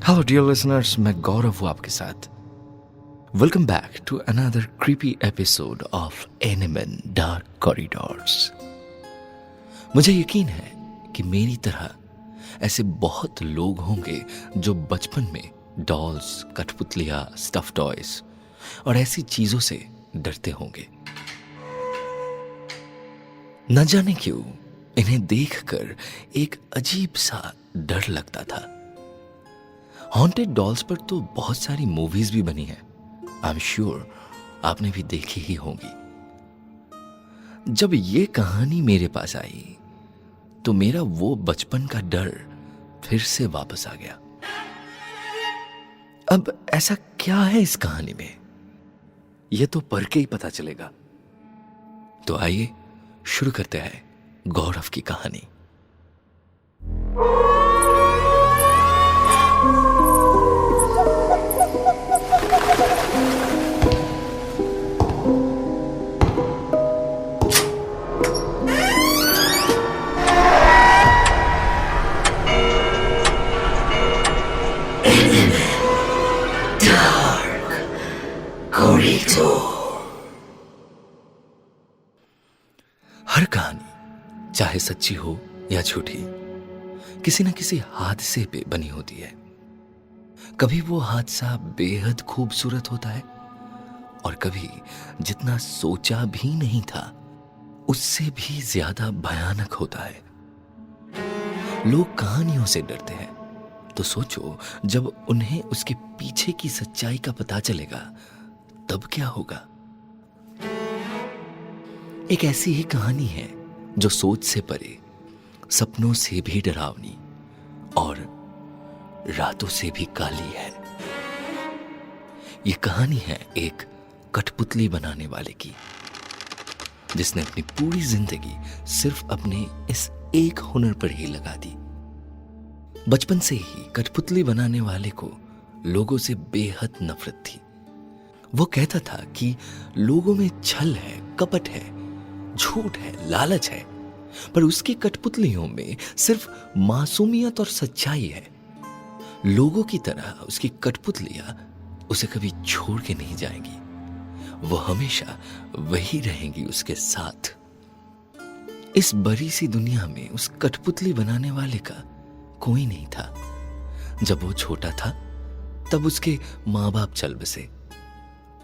Hello dear listeners, मैं गौरव हूँ आपके साथ। Welcome back to another creepy episode of animal dark corridors. मुझे यकीन है कि मेरी तरह ऐसे बहुत लोग होंगे जो बचपन में डॉल्स, कठपुतलियां, स्टफ टॉयज और ऐसी चीजों से डरते होंगे। न जाने क्यों इन्हें देखकर एक अजीब सा डर लगता था। हॉन्टेड डॉल्स पर तो बहुत सारी मूवीज भी बनी है, आई एम श्योर आपने भी देखी ही होंगी। जब ये कहानी मेरे पास आई तो मेरा वो बचपन का डर फिर से वापस आ गया। अब ऐसा क्या है इस कहानी में, ये तो पढ़ के ही पता चलेगा। तो आइए शुरू करते हैं गौरव की कहानी। हर कहानी चाहे सच्ची हो या झूठी किसी न किसी हादसे पे बनी होती है। कभी वो हादसा बेहद खूबसूरत होता है और कभी जितना सोचा भी नहीं था उससे भी ज्यादा भयानक होता है। लोग कहानियों से डरते हैं तो सोचो जब उन्हें उसके पीछे की सच्चाई का पता चलेगा तब क्या होगा। एक ऐसी ही कहानी है जो सोच से परे, सपनों से भी डरावनी और रातों से भी काली है। ये कहानी है एक कठपुतली बनाने वाले की, जिसने अपनी पूरी जिंदगी सिर्फ अपने इस एक हुनर पर ही लगा दी। बचपन से ही कठपुतली बनाने वाले को लोगों से बेहद नफरत थी। वो कहता था कि लोगों में छल है, कपट है, झूठ है, लालच है, पर उसकी कठपुतलियों में सिर्फ मासूमियत और सच्चाई है। लोगों की तरह उसकी कठपुतलियां उसे कभी छोड़ के नहीं जाएंगी, वो हमेशा वही रहेंगी उसके साथ। इस बड़ी सी दुनिया में उस कठपुतली बनाने वाले का कोई नहीं था। जब वो छोटा था तब उसके माँ बाप चल बसे।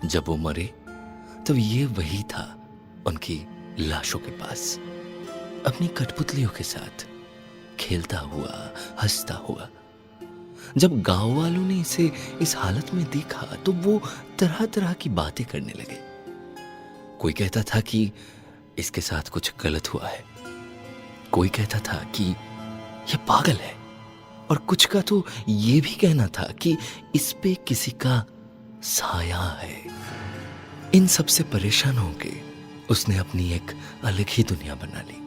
जब वो मरे तब ये वही था उनकी लाशों के पास, अपनी कठपुतलियों के साथ खेलता हुआ, हंसता हुआ। जब गांव वालों ने इसे इस हालत में देखा तो वो तरह तरह की बातें करने लगे। कोई कहता था कि इसके साथ कुछ गलत हुआ है, कोई कहता था कि यह पागल है, और कुछ का तो ये भी कहना था कि इस पे किसी का साया है। इन सब से परेशान होके उसने अपनी एक अलग ही दुनिया बना ली,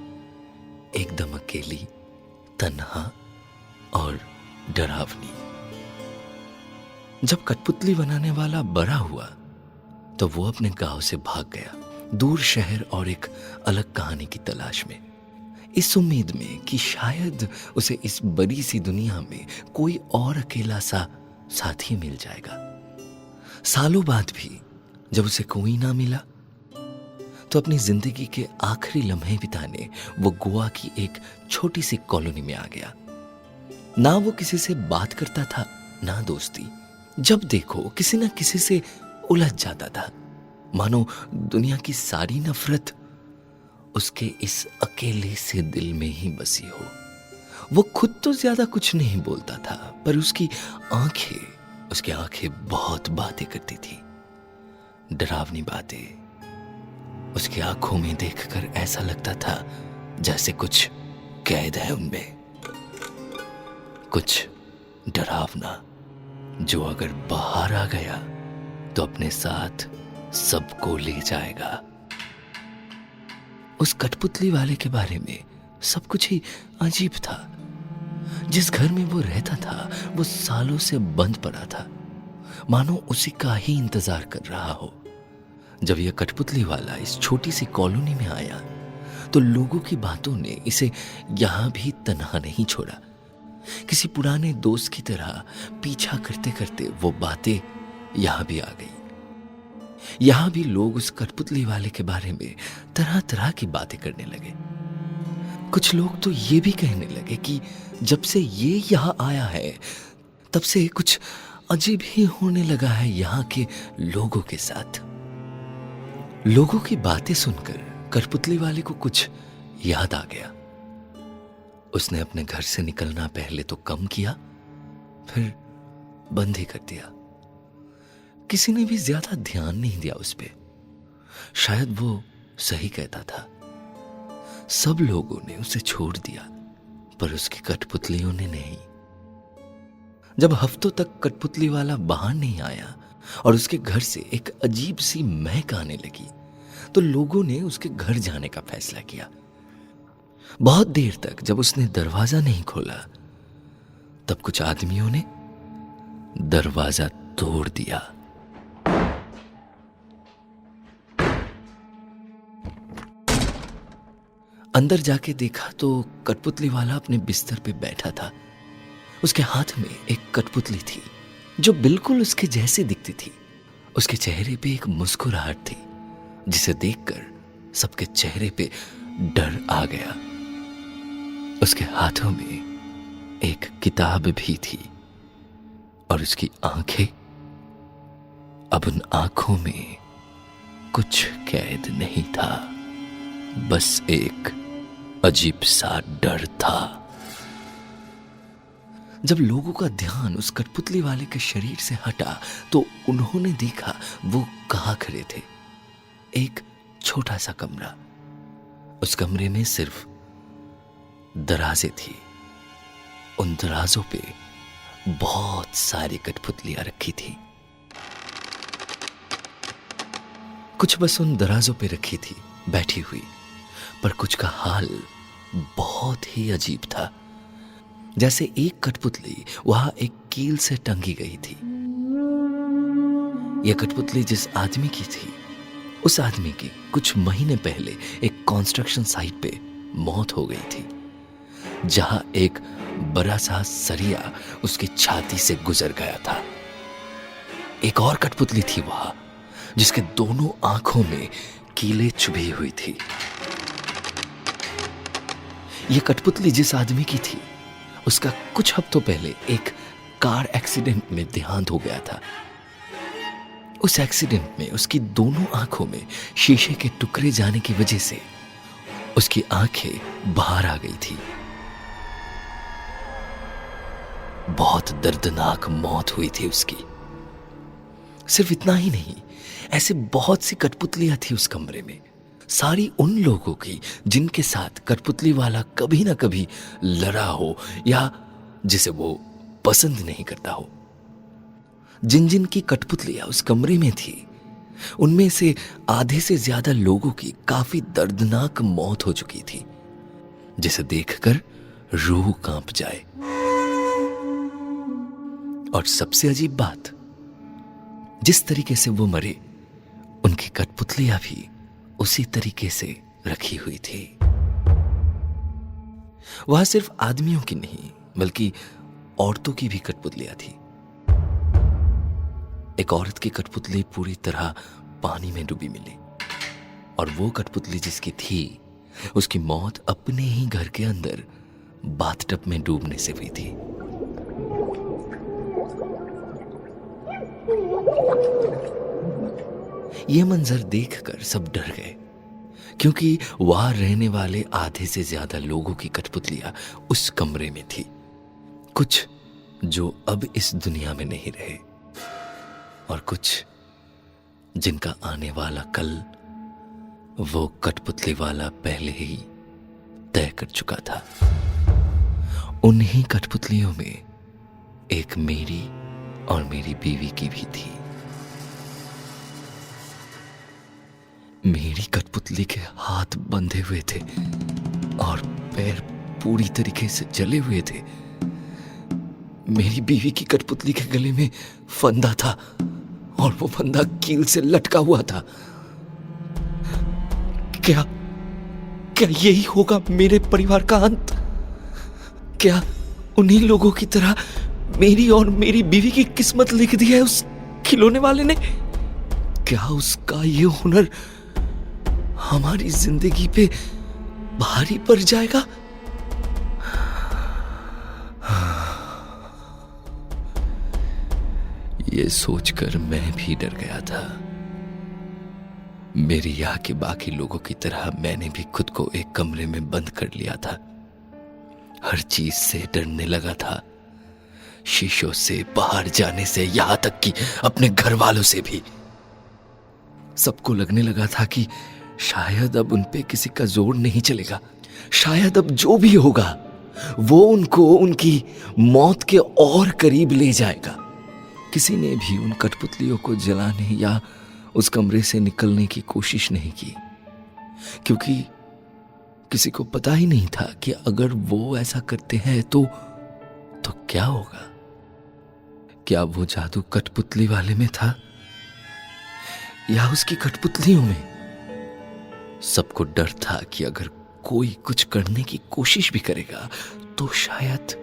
एकदम अकेली, तन्हा और डरावनी। जब कठपुतली बनाने वाला बड़ा हुआ तो वो अपने गांव से भाग गया, दूर शहर और एक अलग कहानी की तलाश में, इस उम्मीद में कि शायद उसे इस बड़ी सी दुनिया में कोई और अकेला सा साथी मिल जाएगा। सालों बाद भी जब उसे कोई ना मिला तो अपनी जिंदगी के आखिरी लम्हे बिताने वो गोवा की एक छोटी सी कॉलोनी में आ गया। ना वो किसी से बात करता था, ना दोस्ती। जब देखो किसी ना किसी से उलझ जाता था, मानो दुनिया की सारी नफरत उसके इस अकेले से दिल में ही बसी हो। वो खुद तो ज्यादा कुछ नहीं बोलता था, पर उसकी आंखें बहुत बातें करती थी, डरावनी बातें। उसकी आंखों में देखकर ऐसा लगता था जैसे कुछ कैद है उनमें, कुछ डरावना जो अगर बाहर आ गया तो अपने साथ सबको ले जाएगा। उस कठपुतली वाले के बारे में सब कुछ ही अजीब था। जिस घर में वो रहता था वो सालों से बंद पड़ा था, मानो उसी का ही इंतजार कर रहा हो। जब यह कठपुतली वाला इस छोटी सी कॉलोनी में आया तो लोगों की बातों ने इसे यहां भी तन्हा नहीं छोड़ा। किसी पुराने दोस्त की तरह पीछा करते करते वो बातें यहां भी आ गई। यहां भी लोग उस कठपुतली वाले के बारे में तरह तरह की बातें करने लगे। कुछ लोग तो ये भी कहने लगे कि जब से ये यहां आया है तब से कुछ अजीब ही होने लगा है यहां के लोगों के साथ। लोगों की बातें सुनकर कठपुतली वाले को कुछ याद आ गया। उसने अपने घर से निकलना पहले तो कम किया, फिर बंद ही कर दिया। किसी ने भी ज्यादा ध्यान नहीं दिया उस पे। शायद वो सही कहता था। सब लोगों ने उसे छोड़ दिया, पर उसकी कठपुतलियों ने नहीं। जब हफ्तों तक कठपुतली वाला बाहर नहीं आया और उसके घर से एक अजीब सी महक आने लगी, तो लोगों ने उसके घर जाने का फैसला किया। बहुत देर तक जब उसने दरवाजा नहीं खोला, तब कुछ आदमियों ने दरवाजा तोड़ दिया। अंदर जाके देखा तो कठपुतली वाला अपने बिस्तर पे बैठा था। उसके हाथ में एक कठपुतली थी जो बिल्कुल उसके जैसे दिखती थी। उसके चेहरे पे एक मुस्कुराहट थी जिसे देखकर सबके चेहरे पे डर आ गया। उसके हाथों में एक किताब भी थी और उसकी आंखें, अब उन आंखों में कुछ कैद नहीं था, बस एक अजीब सा डर था। जब लोगों का ध्यान उस कठपुतली वाले के शरीर से हटा तो उन्होंने देखा वो कहां खड़े थे। एक छोटा सा कमरा। उस कमरे में सिर्फ दराजें थी। उन दराजों पे बहुत सारी कठपुतलियां रखी थी। कुछ बस उन दराजों पे रखी थी बैठी हुई, पर कुछ का हाल बहुत ही अजीब था। जैसे एक कठपुतली वहां एक कील से टंगी गई थी। यह कठपुतली जिस आदमी की थी, उस आदमी की कुछ महीने पहले एक कंस्ट्रक्शन साइट पे मौत हो गई थी, जहां एक बड़ा सा सरिया उसकी छाती से गुजर गया था। एक और कठपुतली थी वहां जिसके दोनों आंखों में कीलें चुभी हुई थी। यह कठपुतली जिस आदमी की थी, उसका कुछ हफ्तों पहले एक कार एक्सीडेंट में देहांत हो गया था। उस एक्सीडेंट में उसकी दोनों आंखों में शीशे के टुकड़े जाने की वजह से उसकी आंखें बाहर आ गई थी। बहुत दर्दनाक मौत हुई थी उसकी। सिर्फ इतना ही नहीं, ऐसे बहुत सी कठपुतलियां थी उस कमरे में। सारी उन लोगों की जिनके साथ कठपुतली वाला कभी ना कभी लड़ा हो या जिसे वो पसंद नहीं करता हो। जिन जिन की कठपुतलियां उस कमरे में थी, उनमें से आधे से ज्यादा लोगों की काफी दर्दनाक मौत हो चुकी थी, जिसे देखकर रूह कांप जाए। और सबसे अजीब बात, जिस तरीके से वो मरे, उनकी कठपुतलियां भी उसी तरीके से रखी हुई थी। वहां सिर्फ आदमियों की नहीं बल्कि औरतों की भी कठपुतलियां थी। एक औरत की कठपुतली पूरी तरह पानी में डूबी मिली, और वो कठपुतली जिसकी थी, उसकी मौत अपने ही घर के अंदर बाथटब में डूबने से हुई थी। यह मंजर देखकर सब डर गए, क्योंकि वहां रहने वाले आधे से ज्यादा लोगों की कठपुतलियां उस कमरे में थी। कुछ जो अब इस दुनिया में नहीं रहे, और कुछ जिनका आने वाला कल वो कठपुतली वाला पहले ही तय कर चुका था। उन्हीं कठपुतलियों में एक मेरी और मेरी बीवी की भी थी। मेरी कठपुतली के हाथ बंधे हुए थे और पैर पूरी तरीके से जले हुए थे। मेरी बीवी की कठपुतली के गले में फंदा था और वो फंदा कील से लटका हुआ था। क्या क्या यही होगा मेरे परिवार का अंत? क्या उन्हीं लोगों की तरह मेरी और मेरी बीवी की किस्मत लिख दी है उस खिलौने वाले ने। क्या उसका ये हुनर हमारी जिंदगी पे भारी पड़ जाएगा? ये सोचकर मैं भी डर गया था। मेरी यहाँ के बाकी लोगों की तरह मैंने भी खुद को एक कमरे में बंद कर लिया था। हर चीज से डरने लगा था, शीशों से, बाहर जाने से, यहां तक कि अपने घर वालों से भी। सबको लगने लगा था कि शायद अब उनपे किसी का जोर नहीं चलेगा। शायद अब जो भी होगा वो उनको उनकी मौत के और करीब ले जाएगा। किसी ने भी उन कठपुतलियों को जलाने या उस कमरे से निकलने की कोशिश नहीं की, क्योंकि किसी को पता ही नहीं था कि अगर वो ऐसा करते हैं तो क्या होगा। क्या वो जादू कठपुतली वाले में था या उसकी कठपुतलियों में? सबको डर था कि अगर कोई कुछ करने की कोशिश भी करेगा तो शायद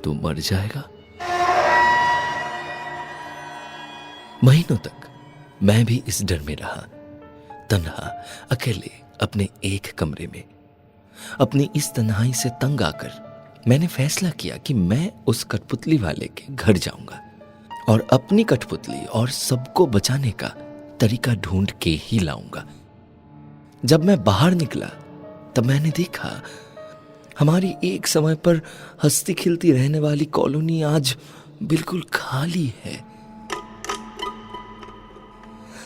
वो मर जाएगा। महीनों तक मैं भी इस डर में रहा, तन्हा, अकेले, अपने एक कमरे में। अपनी इस तन्हाई से तंग आकर मैंने फैसला किया कि मैं उस कठपुतली वाले के घर जाऊंगा और अपनी कठपुतली और सबको बचाने का तरीका ढूंढ के ही लाऊंगा। जब मैं बाहर निकला तब मैंने देखा हमारी एक समय पर हंसती खिलती रहने वाली कॉलोनी आज बिल्कुल खाली है।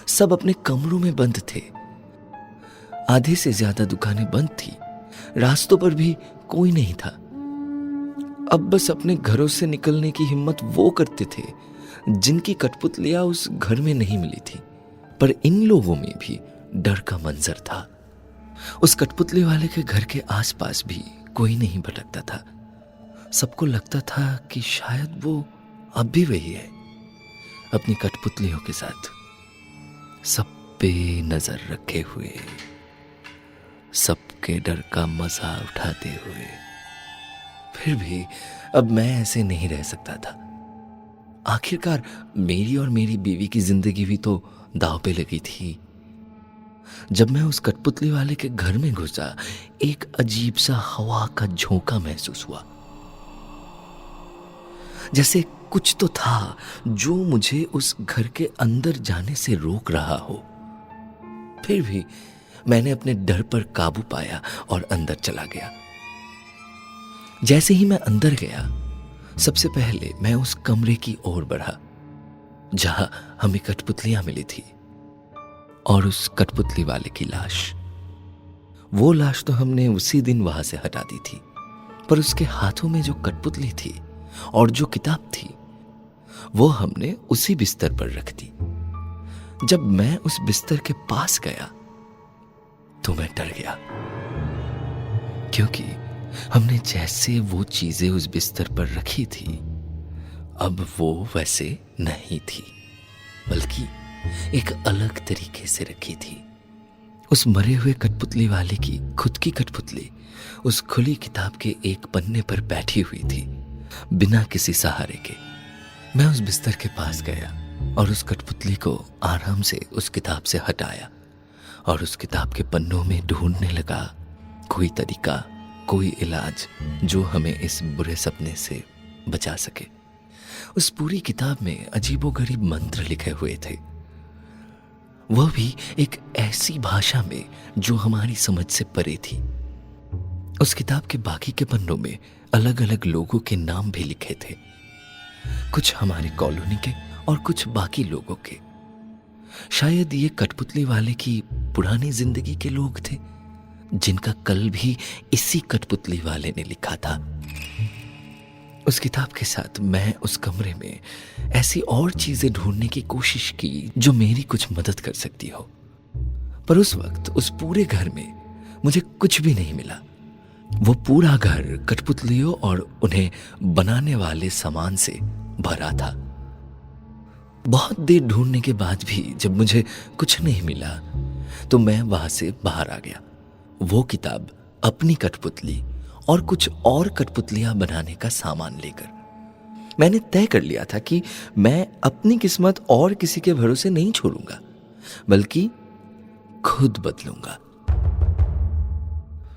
सब अपने कमरों में बंद थे। आधे से ज्यादा दुकानें बंद थी। रास्तों पर भी कोई नहीं था। अब बस अपने घरों से निकलने की हिम्मत वो करते थे जिनकी कठपुतलियां उस घर में नहीं मिली थी। पर इन लोगों में भी डर का मंजर था। उस कठपुतली वाले के घर के आसपास भी कोई नहीं भटकता था। सबको लगता था कि शायद वो अब भी वही है, अपनी कठपुतलियों के साथ, सब पे नजर रखे हुए, सबके डर का मजा उठाते हुए। फिर भी अब मैं ऐसे नहीं रह सकता था। आखिरकार मेरी और मेरी बीवी की जिंदगी भी तो दांव पे लगी थी। जब मैं उस कठपुतली वाले के घर में घुसा, एक अजीब सा हवा का झोंका महसूस हुआ। जैसे कुछ तो था जो मुझे उस घर के अंदर जाने से रोक रहा हो। फिर भी मैंने अपने डर पर काबू पाया और अंदर चला गया। जैसे ही मैं अंदर गया, सबसे पहले मैं उस कमरे की ओर बढ़ा जहां हमें कठपुतलियां मिली थी और उस कठपुतली वाले की लाश। वो लाश तो हमने उसी दिन वहां से हटा दी थी, पर उसके हाथों में जो कठपुतली थी और जो किताब थी वो हमने उसी बिस्तर पर रख दी। जब मैं उस बिस्तर के पास गया तो मैं डर गया, क्योंकि हमने जैसे वो चीजें उस बिस्तर पर रखी थी अब वो वैसे नहीं थी, बल्कि एक अलग तरीके से रखी थी। उस मरे हुए कठपुतली वाले की खुद की कठपुतली उस खुली किताब के एक पन्ने पर बैठी हुई थी, बिना किसी सहारे के। मैं उस बिस्तर के पास गया और उस कठपुतली को आराम से उस किताब से हटाया और उस किताब के पन्नों में ढूंढने लगा कोई तरीका, कोई इलाज जो हमें इस बुरे सपने से बचा सके। उस पूरी किताब में अजीबोगरीब मंत्र लिखे हुए थे, वह भी एक ऐसी भाषा में जो हमारी समझ से परे थी। उस किताब के बाकी के पन्नों में अलग अलग लोगों के नाम भी लिखे थे, कुछ हमारी कॉलोनी के और कुछ बाकी लोगों के। शायद ये कठपुतली वाले की पुरानी जिंदगी के लोग थे जिनका कल भी इसी कठपुतली वाले ने लिखा था। उस किताब के साथ मैं उस कमरे में ऐसी और चीजें ढूंढने की कोशिश की जो मेरी कुछ मदद कर सकती हो, पर उस वक्त उस पूरे घर में मुझे कुछ भी नहीं मिला। वो पूरा घर कठपुतलियों और उन्हें बनाने वाले सामान से भरा था। बहुत देर ढूंढने के बाद भी जब मुझे कुछ नहीं मिला तो मैं वहां से बाहर आ गया। वो किताब, अपनी कठपुतली और कुछ और कठपुतलियां बनाने का सामान लेकर। मैंने तय कर लिया था कि मैं अपनी किस्मत और किसी के भरोसे नहीं छोड़ूंगा, बल्कि खुद बदलूंगा।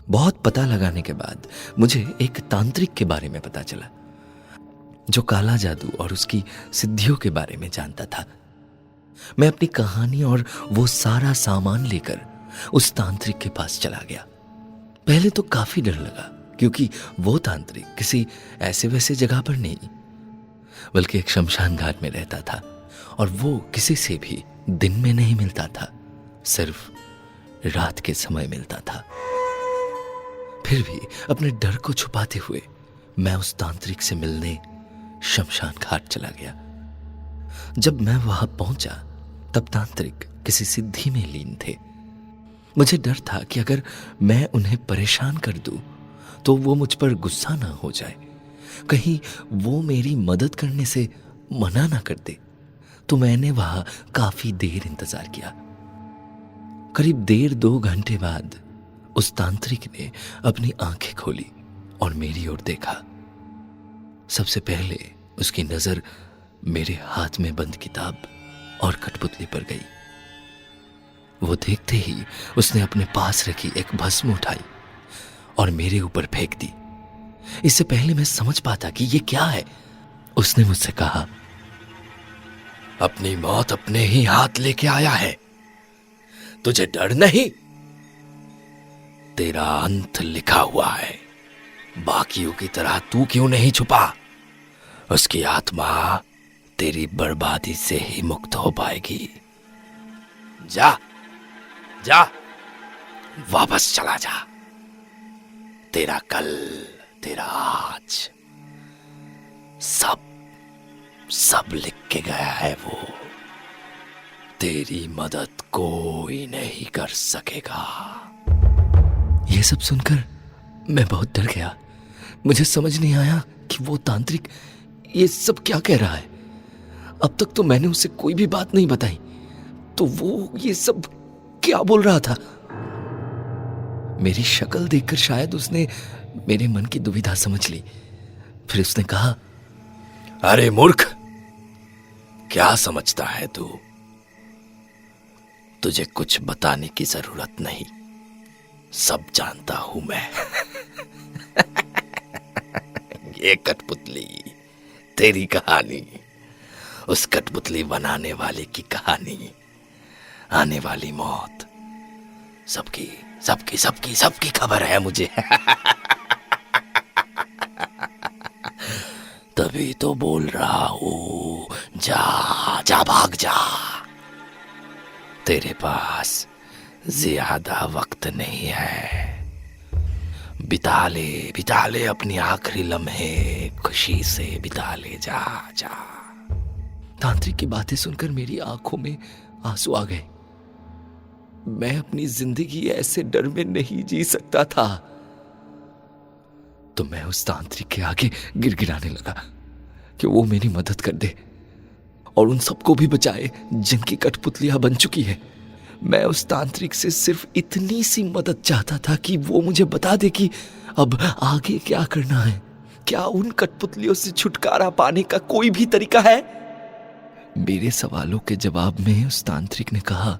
बहुत पता लगाने के बाद मुझे एक तांत्रिक के बारे में पता चला, जो काला जादू और उसकी सिद्धियों के बारे में जानता था। मैं अपनी कहानी और वो सारा सामान लेकर उस तांत्रिक के पास चला गया। पहले तो काफी डर लगा, क्योंकि वो तांत्रिक किसी ऐसे वैसे जगह पर नहीं, बल्कि एक शमशान घाट में रहता था, और वो किसी से भी दिन में नहीं मिलता था, सिर्फ रात के समय मिलता था। फिर भी अपने डर को छुपाते हुए मैं उस तांत्रिक से मिलने शमशान घाट चला गया। जब मैं वहां पहुंचा तब तांत्रिक किसी सिद्धि में लीन थे। मुझे डर था कि अगर मैं उन्हें परेशान कर दूं तो वो मुझ पर गुस्सा ना हो जाए, कहीं वो मेरी मदद करने से मना ना कर दे। तो मैंने वहां काफी देर इंतजार किया। करीब 1.5-2 घंटे बाद उस तांत्रिक ने अपनी आंखें खोली और मेरी ओर देखा। सबसे पहले उसकी नजर मेरे हाथ में बंद किताब और कठपुतली पर गई। वो देखते ही उसने अपने पास रखी एक भस्म उठाई और मेरे ऊपर फेंक दी। इससे पहले मैं समझ पाता कि ये क्या है, उसने मुझसे कहा, अपनी मौत अपने ही हाथ लेके आया है, तुझे डर नहीं? तेरा अंत लिखा हुआ है, बाकियों की तरह तू क्यों नहीं छुपा? उसकी आत्मा तेरी बर्बादी से ही मुक्त हो पाएगी। जा जा, वापस चला जा। तेरा कल, तेरा आज, सब लिख के गया है वो। तेरी मदद कोई नहीं कर सकेगा। यह सब सुनकर मैं बहुत डर गया। मुझे समझ नहीं आया कि वो तांत्रिक ये सब क्या कह रहा है। अब तक तो मैंने उसे कोई भी बात नहीं बताई, तो वो ये सब क्या बोल रहा था? मेरी शक्ल देखकर शायद उसने मेरे मन की दुविधा समझ ली। फिर उसने कहा, अरे मूर्ख, क्या समझता है तू? तुझे कुछ बताने की जरूरत नहीं, सब जानता हूं मैं। ये कठपुतली तेरी कहानी, उस कठपुतली बनाने वाले की कहानी, आने वाली मौत, सबकी सबकी सबकी सबकी खबर है मुझे। तभी तो बोल रहा हूं, जा जा, भाग जा। तेरे पास ज्यादा वक्त नहीं है। बिता ले अपनी आखिरी लम्हे, खुशी से बिता ले, जा जा। तांत्रिक की बातें सुनकर मेरी आंखों में आंसू आ गए। मैं अपनी जिंदगी ऐसे डर में नहीं जी सकता था। तो मैं उस तांत्रिक के आगे गिड़गिड़ाने लगा कि वो मेरी मदद कर दे और उन सबको भी बचाए जिनकी कठपुतलियां बन चुकी है। मैं उस तांत्रिक से सिर्फ इतनी सी मदद चाहता था कि वो मुझे बता दे कि अब आगे क्या करना है। क्या उन कठपुतलियों से छुटकारा पाने का कोई भी तरीका है? मेरे सवालों के जवाब में उस तांत्रिक ने कहा,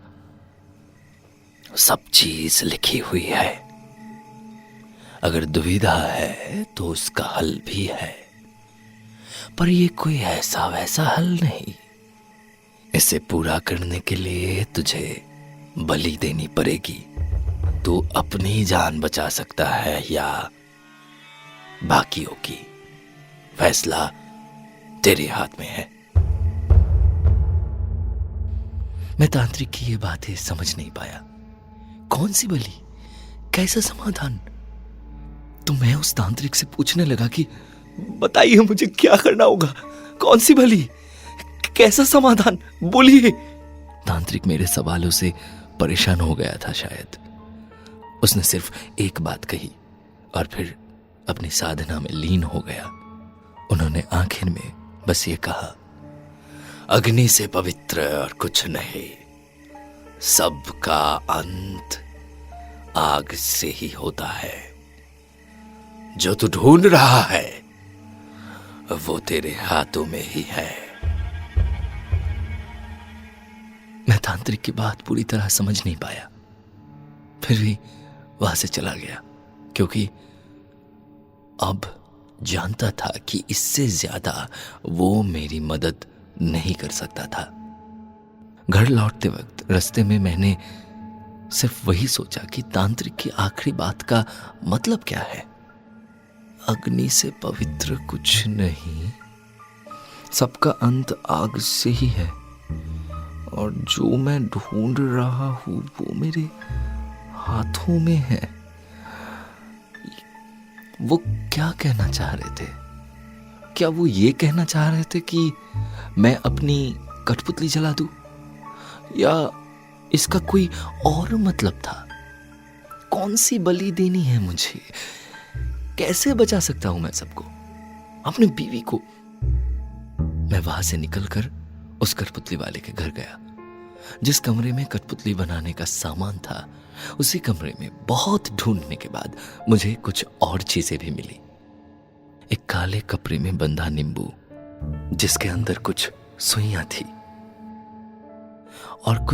सब चीज लिखी हुई है। अगर दुविधा है तो उसका हल भी है, पर यह कोई ऐसा वैसा हल नहीं। इसे पूरा करने के लिए तुझे बलि देनी पड़ेगी। तू अपनी जान बचा सकता है या बाकियों की, फैसला तेरे हाथ में है। मैं तांत्रिक की ये बातें समझ नहीं पाया। कौन सी बलि, कैसा समाधान? तो मैं उस तांत्रिक से पूछने लगा कि बताइए मुझे क्या करना होगा, कौन सी बलि, कैसा समाधान, बोलिए। तांत्रिक मेरे सवालों से परेशान हो गया था शायद। उसने सिर्फ एक बात कही और फिर अपनी साधना में लीन हो गया। उन्होंने आखिर में बस ये कहा, अग्नि से पवित्र और कुछ नहीं, सबका अंत आग से ही होता है। जो तू ढूंढ रहा है वो तेरे हाथों में ही है। मैं तांत्रिक की बात पूरी तरह समझ नहीं पाया, फिर भी वहां से चला गया, क्योंकि अब जानता था कि इससे ज्यादा वो मेरी मदद नहीं कर सकता था। घर लौटते वक्त रास्ते में मैंने सिर्फ वही सोचा कि तांत्रिक की आखिरी बात का मतलब क्या है। अग्नि से पवित्र कुछ नहीं, सबका अंत आग से ही है, और जो मैं ढूंढ रहा हूं वो मेरे हाथों में है। वो क्या कहना चाह रहे थे? क्या वो ये कहना चाह रहे थे कि मैं अपनी कठपुतली जला दूं, या इसका कोई और मतलब था? कौन सी बलि देनी है मुझे? कैसे बचा सकता हूं मैं सबको, अपनी बीवी को? मैं वहां से निकलकर उस कठपुतली वाले के घर गया। जिस कमरे में कठपुतली बनाने का सामान था, उसी कमरे में बहुत ढूंढने के बाद मुझे कुछ और चीजें भी मिली। एक काले कपड़े में बंधा नींबू, जिसके अंदर कुछ सुइयां थी, और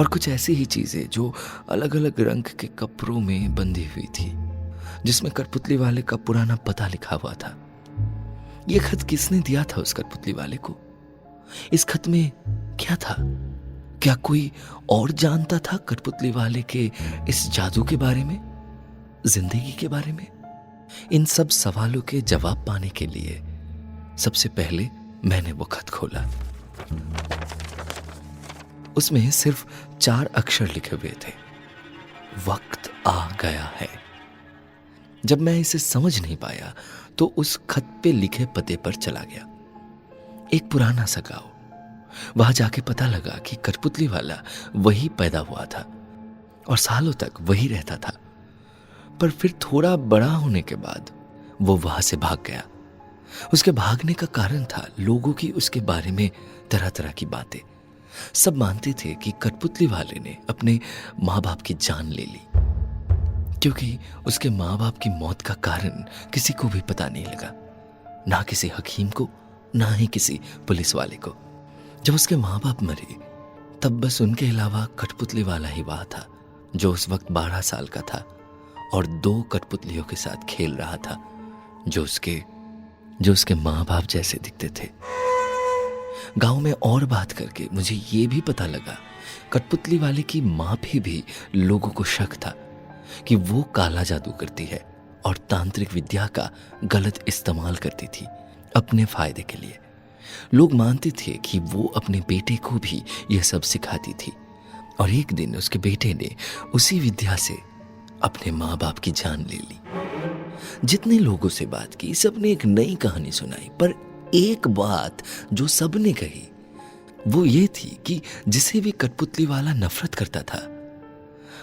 कुछ ऐसी ही चीजें जो अलग अलग रंग के कपड़ों में बंधी हुई थी, जिसमें कठपुतली वाले का पुराना पता लिखा हुआ था। यह खत किसने दिया था उस कठपुतली वाले को? इस खत में क्या था? क्या कोई और जानता था कठपुतली वाले के इस जादू के बारे में, जिंदगी के बारे में? इन सब सवालों के जवाब पाने के लिए सबसे पहले मैंने वो खत खोला। उसमें सिर्फ 4 अक्षर लिखे हुए थे, वक्त आ गया है। जब मैं इसे समझ नहीं पाया तो उस खत पे लिखे पते पर चला गया। एक पुराना सा गांव। वहां जाके पता लगा कि कठपुतली वाला वही पैदा हुआ था और सालों तक वही रहता था, पर फिर थोड़ा बड़ा होने के बाद वो वहां से भाग गया। उसके भागने का कारण था लोगों की उसके बारे में तरह तरह की बातें। सब मानते थे कि कठपुतली वाले ने अपने माँ बाप की जान ले ली, क्योंकि उसके माँ बाप की मौत का कारण किसी को भी पता नहीं लगा, ना किसी हकीम को, ना ही किसी पुलिस वाले को। जब उसके माँ बाप मरे तब बस उनके अलावा कठपुतली वाला ही वहां था, जो उस वक्त 12 साल का था और 2 कठपुतलियों के साथ खेल रहा था, जो उसके माँ बाप जैसे दिखते थे। गांव में और बात करके मुझे ये भी पता लगा, कठपुतली वाले की माँ पे भी लोगों को शक था कि वो काला जादू करती है और तांत्रिक विद्या का गलत इस्तेमाल करती थी अपने फायदे के लिए। लोग मानते थे कि वो अपने बेटे को भी यह सब सिखाती थी, और एक दिन उसके बेटे ने उसी विद्या से अपने माँ बाप की जान ले ली। जितने लोगों से बात की, सबने एक नई कहानी सुनाई, पर एक बात जो सबने कही वो ये थी कि जिसे भी कठपुतली वाला नफरत करता था,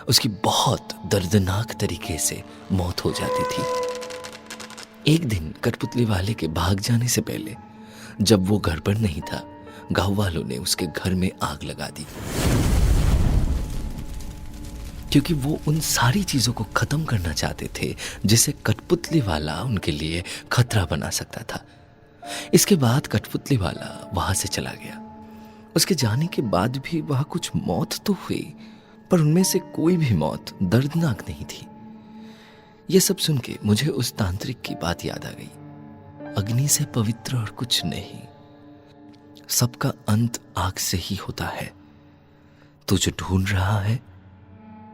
उसकी बहुत दर्दनाक तरीके से मौत हो जाती थी। एक दिन कठपुतली वाले के भाग जाने से पहले, जब वो घर पर नहीं था, गांव वालों ने उसके घर में आग लगा दी, क्योंकि वो उन सारी चीजों को खत्म करना चाहते थे जिसे कठपुतली वाला उनके लिए खतरा बना सकता था। इसके बाद कठपुतली वाला वहां से चला गया। उसके जाने के बाद भी वहां कुछ मौत तो हुई, पर उनमें से कोई भी मौत दर्दनाक नहीं थी। यह सब सुन के मुझे उस तांत्रिक की बात याद आ गई, अग्नि से पवित्र और कुछ नहीं, सबका अंत आग से ही होता है। तू जो ढूंढ रहा है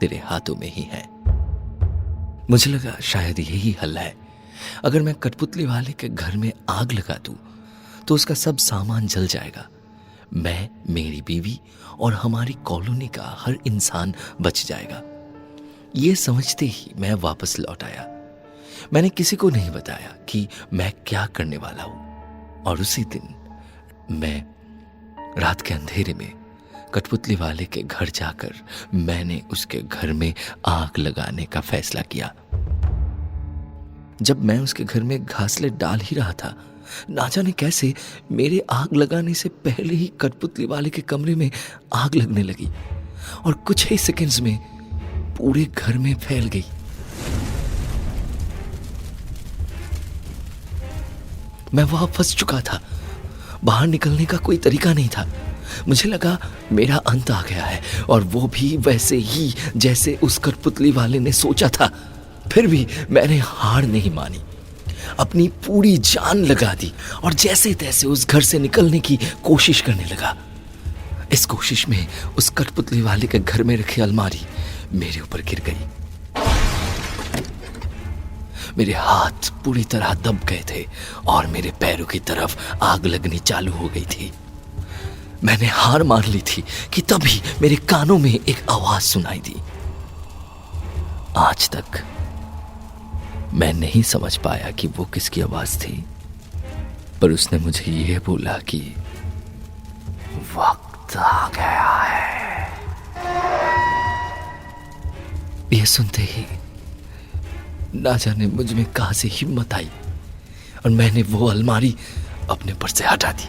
तेरे हाथों में ही है। मुझे लगा शायद यही हल है। अगर मैं कठपुतली वाले के घर में आग लगा दूं तो उसका सब सामान जल जाएगा। मैं, मेरी बीवी और हमारी कॉलोनी का हर इंसान बच जाएगा। ये समझते ही मैं वापस लौट आया। मैंने किसी को नहीं बताया कि मैं क्या करने वाला हूं, और उसी दिन मैं रात के अंधेरे में कठपुतली वाले के घर जाकर मैंने उसके घर में आग लगाने का फैसला किया। जब मैं उसके घर में घासले डाल ही रहा था, ना जाने कैसे मेरे आग लगाने से पहले ही कठपुतली वाले के कमरे में आग लगने लगी और कुछ ही सेकंड्स में पूरे घर में फैल गई। मैं वहां फंस चुका था। बाहर निकलने का कोई तरीका नहीं था। मुझे लगा मेरा अंत आ गया है, और वो भी वैसे ही जैसे उस कठपुतली वाले ने सोचा था। फिर भी मैंने हार नहीं मानी, अपनी पूरी जान लगा दी और जैसे तैसे उस घर से निकलने की कोशिश करने लगा। इस कोशिश में उस कठपुतली वाले के घर में रखी अलमारी मेरे ऊपर गिर गई। मेरे हाथ पूरी तरह दब गए थे और मेरे पैरों की तरफ आग लगनी चालू हो गई थी। मैंने हार मान ली थी कि तभी मेरे कानों में एक आवाज सुनाई दी। आज तक मैं नहीं समझ पाया कि वो किसकी आवाज थी, पर उसने मुझे यह बोला कि वक्त आ गया है। यह सुनते ही ना जाने मुझ में कहां से हिम्मत आई और मैंने वो अलमारी अपने पर से हटा दी।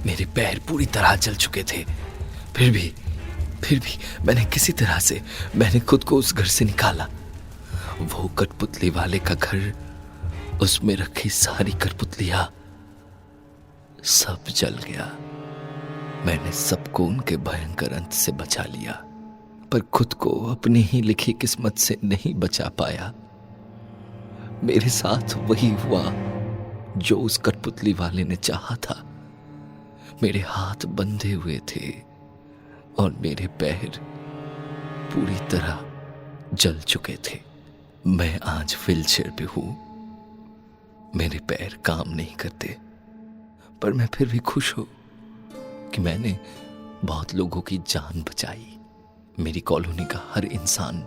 मेरे पैर पूरी तरह जल चुके थे, फिर भी मैंने किसी तरह से खुद को उस घर से निकाला। वो कठपुतली वाले का घर, उसमें रखी सारी कठपुतलियां, सब जल गया। मैंने सबको उनके भयंकर अंत से बचा लिया, पर खुद को अपनी ही लिखी किस्मत से नहीं बचा पाया। मेरे साथ वही हुआ जो उस कठपुतली वाले ने चाहा था। मेरे हाथ बंधे हुए थे और मेरे पैर पूरी तरह जल चुके थे। मैं आज व्हीलचेयर पे हूं, मेरे पैर काम नहीं करते, पर मैं फिर भी खुश हूं कि मैंने बहुत लोगों की जान बचाई। मेरी कॉलोनी का हर इंसान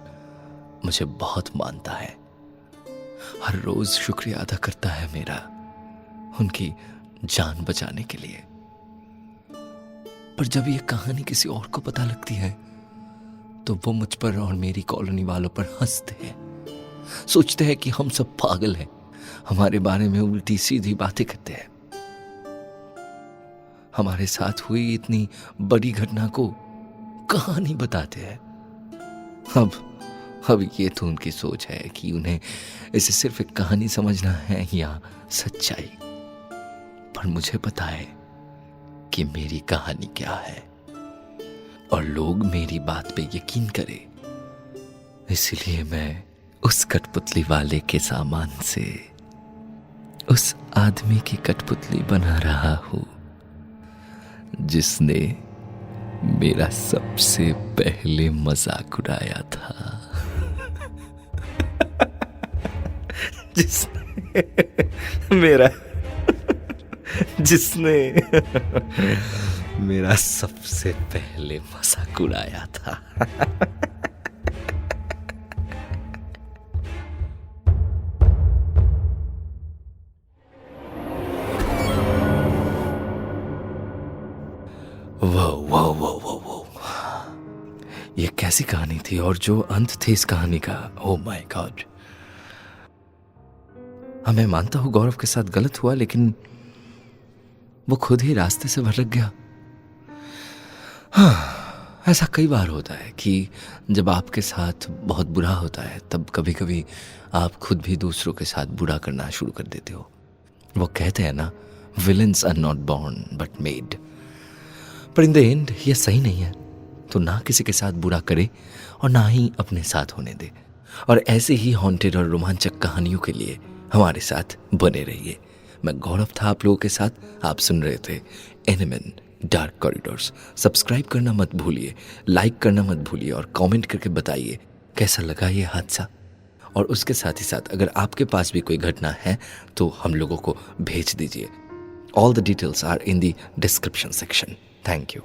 मुझे बहुत मानता है, हर रोज शुक्रिया अदा करता है मेरा, उनकी जान बचाने के लिए। पर जब ये कहानी किसी और को पता लगती है तो वो मुझ पर और मेरी कॉलोनी वालों पर हंसते हैं, सोचते हैं कि हम सब पागल हैं, हमारे बारे में उल्टी सीधी बातें करते हैं। हमारे साथ हुई इतनी बड़ी घटना को कहानी बताते हैं। अब ये तो उनकी सोच है कि उन्हें इसे सिर्फ एक कहानी समझना है या सच्चाई, पर मुझे पता है कि मेरी कहानी क्या है और लोग मेरी बात पे यकीन करें। इसलिए मैं उस कठपुतली वाले के सामान से उस आदमी की कठपुतली बना रहा हूं जिसने मेरा सबसे पहले मजाक उड़ाया था। जिसने मेरा सबसे पहले मजाक उड़ाया था। वो ये कैसी कहानी थी, और जो अंत थे इस कहानी का, ओ माय गॉड। हाँ, मैं मानता हूं गौरव के साथ गलत हुआ, लेकिन वो खुद ही रास्ते से भटक गया। हाँ, ऐसा कई बार होता है कि जब आपके साथ बहुत बुरा होता है तब कभी कभी आप खुद भी दूसरों के साथ बुरा करना शुरू कर देते हो। वो कहते हैं ना, villains are not born but made. पर इन द एंड ये सही नहीं है, तो ना किसी के साथ बुरा करे और ना ही अपने साथ होने दे। और ऐसे ही हॉन्टेड और रोमांचक कहानियों के लिए हमारे साथ बने रहिए। मैं गौरव था आप लोगों के साथ, आप सुन रहे थे एनिमल डार्क कॉरिडोर्स। सब्सक्राइब करना मत भूलिए, लाइक करना मत भूलिए और कमेंट करके बताइए कैसा लगा ये हादसा। और उसके साथ ही साथ अगर आपके पास भी कोई घटना है तो हम लोगों को भेज दीजिए। All the details are in the description section. Thank you.